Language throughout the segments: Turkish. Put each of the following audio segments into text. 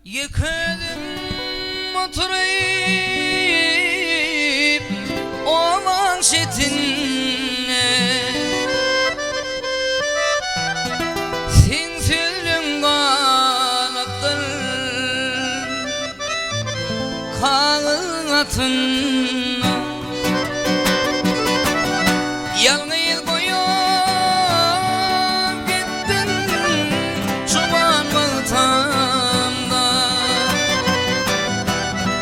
Yıkıldım oturayım o manşetinle, sen sürdün kanattın kanatınla. Yalnız koyup gittin çoban vatanda,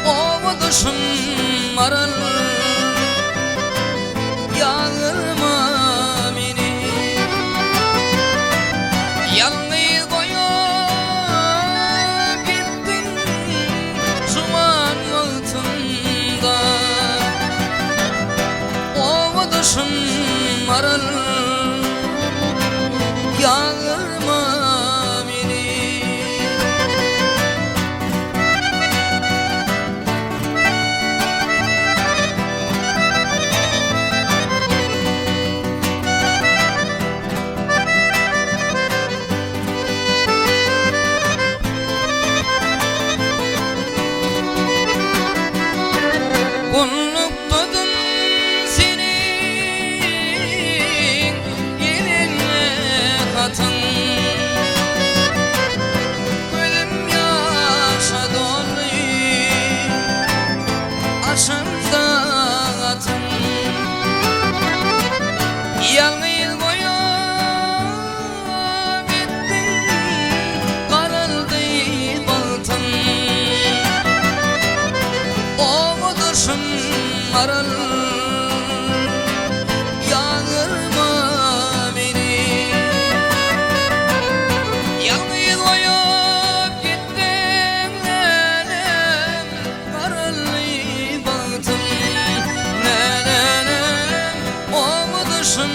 ovuduşum marul yağırma beni. Yalnız koyup gittin çoban vatanda, ovuduşum marul yağırma beni. Kulluk tutun senin yeminle katın, gözüm yaşa doluyor aşımda atın. Yalnız koyup gittin karıldı baltın, ovuduşum marul yağırma beni. Yalnız koyup gittin nenem karıldı baltın, nenem ovuduşum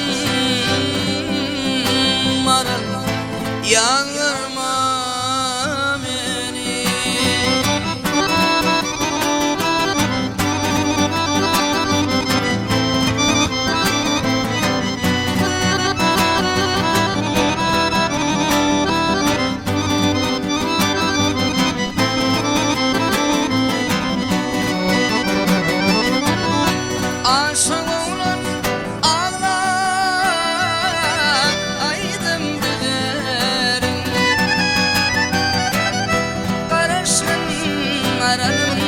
marul yağırma beni. Aşık olan ağlar aydım gülerim, karışın ararım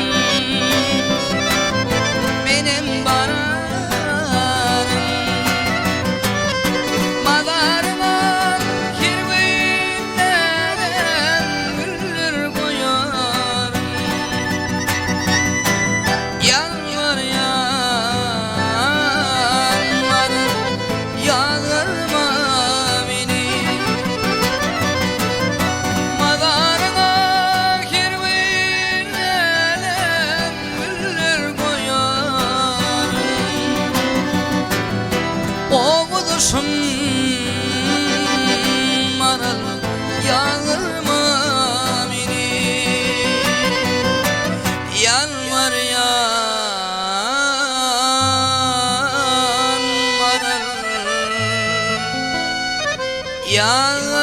benim bararım. Mağarıma kirvelerim güller koyarım. Yalvar yanmadım yağırma beni. Mağarıma kirvelerim güller koyarım. Ovuduşum marul yağırma beni. Yalvar yanmadım yağırma